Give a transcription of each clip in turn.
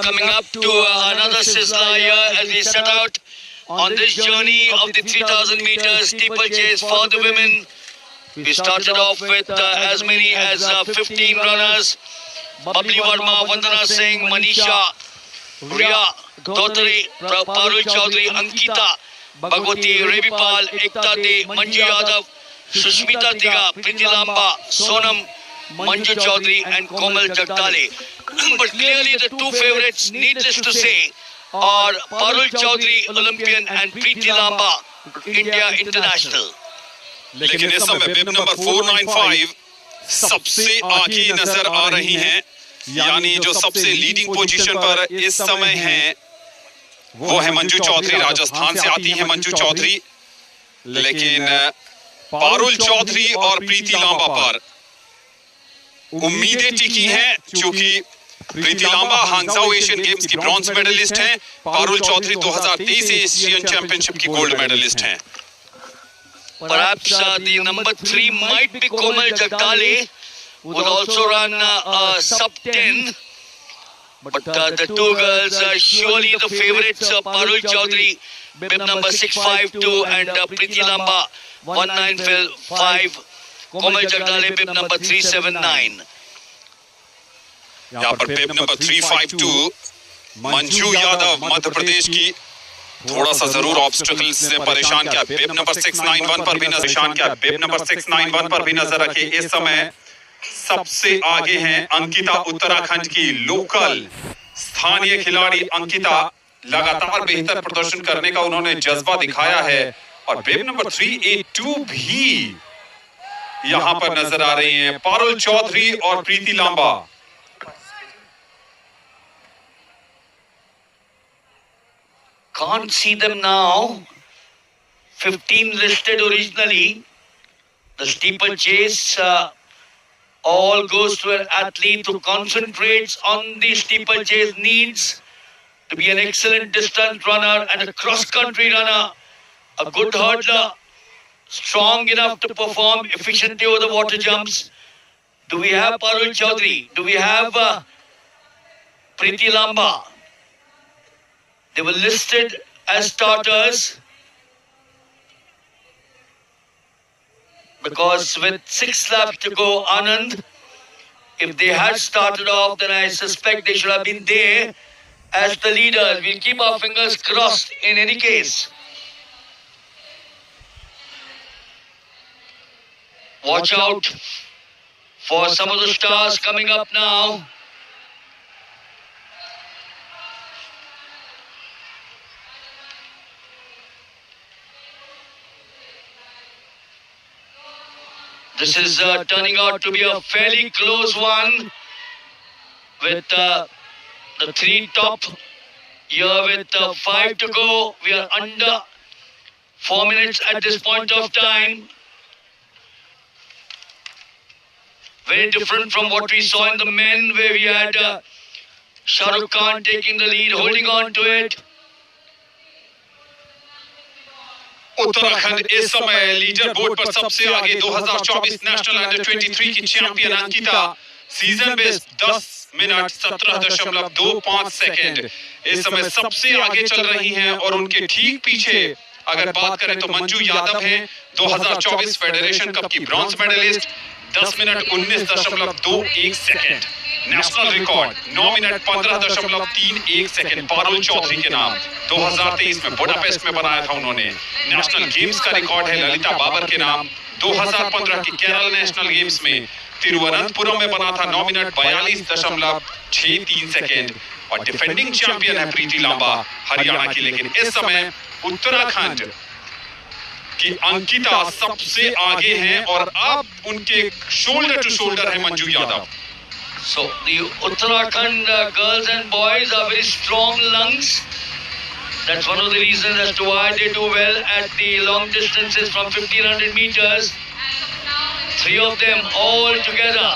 Coming up to another sizzler here as we set out on this journey of the 3000 meters steeplechase for the women. We started off with as many as 15 runners. Babli Verma, Vandana Singh, Manisha, Riya, Dhotri, Parul Chaudhary, Ankita, Bhagwati, Revipal, Ekta De, Manju Yadav, Sushmita Tiga, Priti Lamba, Sonam, Manju Chaudhary and Komal Jagdale. But clearly the two favorites, needless to say, are Parul Chaudhary, Olympian, and Priti Lamba, India International. लेकिन इस समय बिब number 495 सबसे आगे नजर आ रही हैं, यानी जो सबसे लीडिंग पोजीशन पर इस समय हैं वो है मंजू चौधरी। राजस्थान से आती है मंजू चौधरी, लेकिन पारुल चौधरी और प्रीति लांबा पर उम्मीदें टिकी हैं, क्योंकि प्रीति लांबा हांगझाओ एशियन गेम्स की ब्रॉन्ज मेडलिस्ट हैं, पारुल चौधरी 2023 एशियन चैंपियनशिप की गोल्ड मेडलिस्ट हैं। Perhaps the number 3 might be Komal Jagdale, would also run sub 10. But the two girls are surely the favorites. Parul Chaudhary, bib number 652, and Priti Lamba 1955. Komal Jagdale, bib number 379. यहाँ पर बिब number 352 Manju Yadav Madhya Pradesh की थोड़ा सा जरूर obstacle से परेशान किया। बिब number 691 पर भी परेशान किया। बिब नंबर 691 पर भी नजर रखिए। इस समय सबसे आगे हैं अंकिता, उत्तराखंड की लोकल स्थानीय खिलाड़ी अंकिता। लगातार बेहतर प्रदर्शन करने का उन्होंने जज्बा दिखाया है और बिब नंबर 382 भी यहां पर नजर आ रही हैं, पारुल चौधरी और प्रीति Lamba. Can't see them now. 15 listed originally. The steeplechase all goes to an athlete who concentrates on the steeplechase, needs to be an excellent distance runner and a cross-country runner, a good hurdler, strong enough to perform efficiently over the water jumps. Do we have Parul Chaudhary? Do we have Priti Lamba? They were listed as starters because with 6 laps to go, Anand, if they had started off, then I suspect they should have been there as the leaders. We'll keep our fingers crossed in any case. Watch out for some of the stars coming up now. This is turning out to be a fairly close one with the 3 top here with 5 to go. We are under 4 minutes at this point of time. Very different from what we saw in the men, where we had Shah Rukh Khan taking the lead, holding on to it. Uttarakhand इस समय leader board पर सबसे आगे 2024 national under 23 की champion Ankita, season best 10 minute 17.25 second इस समय सबसे आगे चल रही हैं और उनके ठीक पीछे अगर बात करें तो मंजू यादव हैं, 2024 फेडरेशन कप की bronze medalist, 10 minute 19.21 second national record 9 minute 15.31 second Parul Chaudhary के नाम 2023 में बुडापेस्ट में बनाया था उन्होंने। नेशनल गेम्स का रिकॉर्ड है ललिता बाबर के नाम, 2015 के केरल नेशनल गेम्स में तिरुवनंतपुरम में बना था 9 मिनट 42.63 सेकंड और डिफेंडिंग चैंपियन है प्रीति लांबा हरियाणा की। लेकिन इस समय उत्तराखंड की अंकिता सबसे आगे हैं और अब उनके शोल्डर टू शोल्डर है Manju Yadav. So the Uttarakhand girls and boys are very strong lungs. That's one of the reasons as to why they do well at the long distances from 1500 meters. 3 of them all together,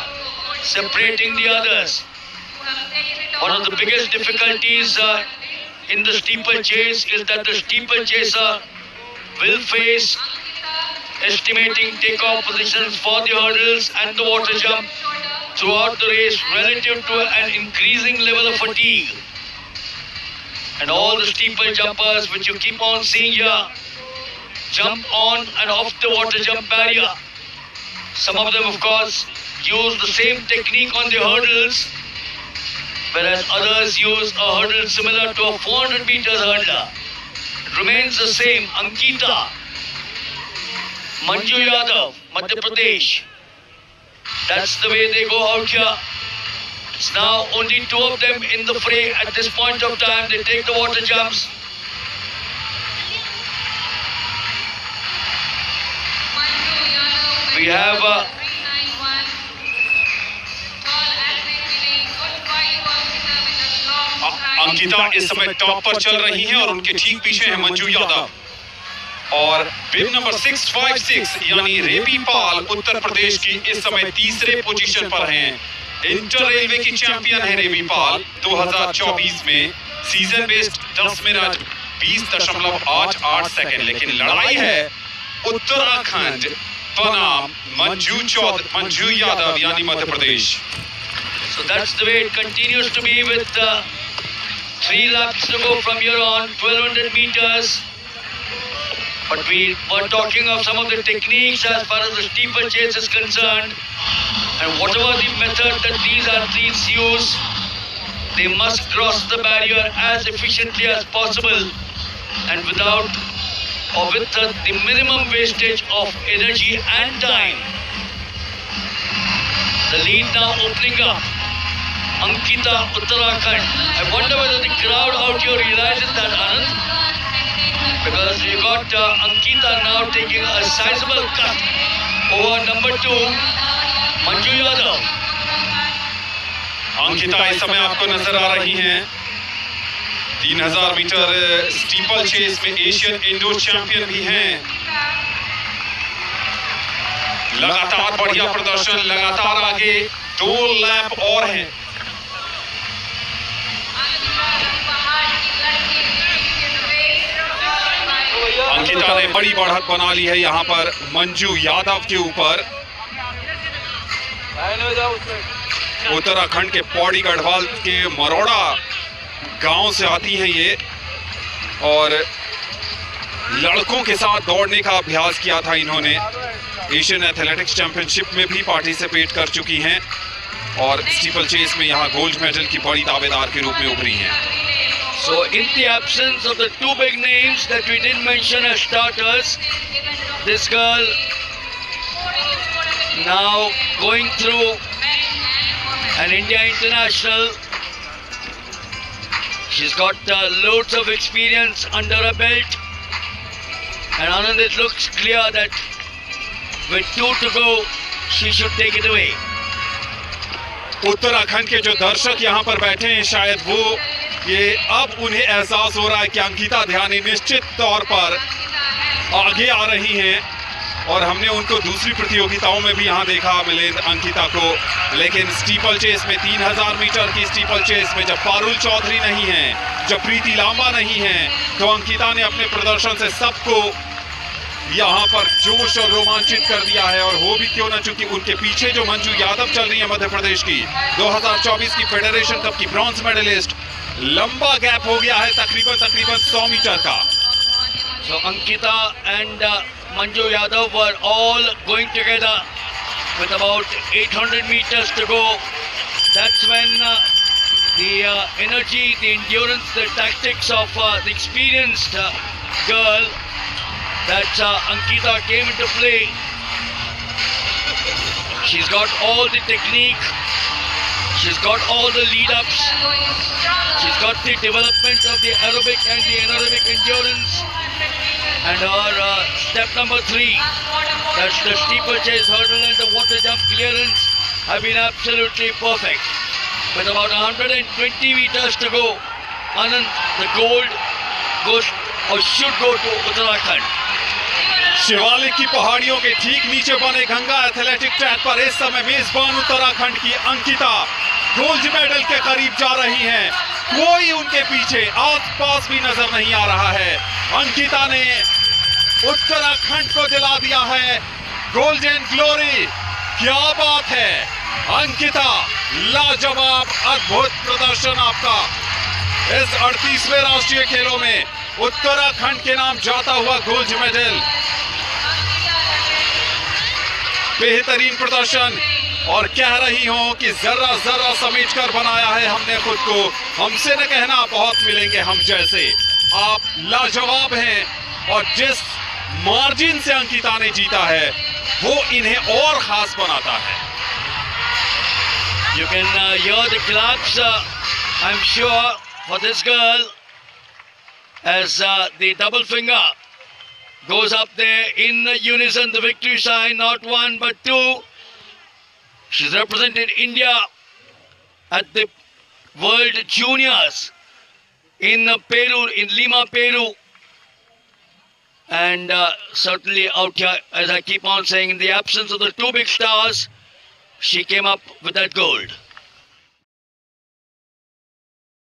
separating the others. One of the biggest difficulties in the steeplechase is that the steeplechaser will face estimating takeoff positions for the hurdles and the water jump throughout the race relative to an increasing level of fatigue. And all the steeple jumpers which you keep on seeing here jump on and off the water jump barrier. Some of them, of course, use the same technique on the hurdles, whereas others use a hurdle similar to a 400 meters hurdler. It remains the same. Ankita, Manju Yadav, Madhya Pradesh. That's the way they go out here. It's now only two of them in the fray at this point of time. They take the water jumps. We have Ankita इस समय top पर चल रही हैं और उनके ठीक पीछे है मंजू यादव और बिब नंबर 656 यानी रेबी पाल उत्तर प्रदेश की इस समय तीसरे पोजीशन पर हैं। इंटर रेलवे की चैंपियन है रेबी पाल 2024 में सीजन बेस्ड 10 मिनट 20.88 सेकंड। लेकिन लड़ाई है उत्तराखंड बनाम मंजू यादव यानी Madhya Pradesh. So that's the way it continues to be with 3 laps to go from here on, 1200 meters. But we were talking of some of the techniques as far as the steeplechase is concerned. And whatever the method that these athletes use, they must cross the barrier as efficiently as possible and without or with the minimum wastage of energy and time. The lead now opening up. Ankita, Uttarakhand. I wonder whether the crowd out here realizes that, Anand, because you got Ankita now taking a sizable cut over number 2, Manju Yadav. Ankita इस समय आपको नजर आ रही हैं 3000 metre steeple chess में Asian indoor champion भी हैं। लगातार बढ़िया प्रदर्शन, लगातार आगे 2 लैप और हैं। अंकिता ने बड़ी बढ़त बना ली है यहाँ पर मंजू यादव के ऊपर। उत्तराखंड के पौड़ी गढ़वाल के मरोड़ा गांव से आती हैं ये और लड़कों के साथ दौड़ने का अभ्यास किया था इन्होंने। एशियन एथलेटिक्स चैंपियनशिप में भी पार्टिसिपेट कर चुकी हैं और स्टीपल चेस में यहाँ गोल्ड मेडल की बड़ी दावेदार के रूप में उभरी हैं। So in the absence of the 2 big names that we did mention as starters, this girl now going through an India International. She's got loads of experience under her belt, and Anand, it looks clear that with 2 to go, she should take it away. Uttarakhand के जो दर्शक यहाँ पर बैठे हैं शायद वो ये अब उन्हें एहसास हो रहा है कि अंकिता ध्यानी निश्चित तौर पर आगे आ रही हैं और हमने उनको दूसरी प्रतियोगिताओं में भी यहाँ देखा मिले अंकिता को। लेकिन स्टीपल चेस में 3000 मीटर की स्टीपल चेस में जब पारुल चौधरी नहीं है, जब प्रीति लांबा नहीं है, तो अंकिता ने अपने प्रदर्शन से सबको यहाँ पर जोश और रोमांचित कर दिया है। और हो भी क्यों ना, चूंकि उनके पीछे जो मंजू यादव चल रही है मध्य प्रदेश की 2024 की फेडरेशन कप की ब्रॉन्ज मेडलिस्ट, लंबा गैप हो गया है तकरीबन 100 मीटर का। So Ankita and Manju Yadav were all going together with about 800 meters to go. That's when the energy, the endurance, the tactics of the experienced girl, that Ankita came into play. She's got all the technique, she's got all the lead-ups, she's got the development of the aerobic and the anaerobic endurance, and her step number 3, that's the steeplechase hurdle and the water jump clearance, have been absolutely perfect. With about 120 meters to go, Anand, the gold goes or should go to Uttarakhand. Shivalik की पहाड़ियों के ठीक नीचे बने Ganga athletic track पर इस समय मेजबान उत्तराखंड की अंकिता गोल्ड मेडल के करीब जा रही हैं। कोई उनके पीछे आसपास भी नजर नहीं आ रहा है। अंकिता ने उत्तराखंड को दिला दिया है गोल्डन ग्लोरी। क्या बात है अंकिता, लाजवाब अद्भुत प्रदर्शन आपका। इस 38वें राष्ट्रीय खेलों में उत्तराखंड के नाम जाता हुआ गोल्ड मेडल। बेहतरीन प्रदर्शन और कह रही हूं कि जरा जरा समेट कर बनाया है हमने खुद को। हमसे न कहना बहुत मिलेंगे हम जैसे। आप लाजवाब हैं और जिस मार्जिन से अंकिता ने जीता है वो इन्हें और खास बनाता है। You can hear the claps, I'm sure, for this girl as the double finger goes up there in unison, the victory sign, not one but two. She's represented India at the World Juniors in Peru, in Lima, Peru. And certainly out here, as I keep on saying, in the absence of the two big stars, she came up with that gold.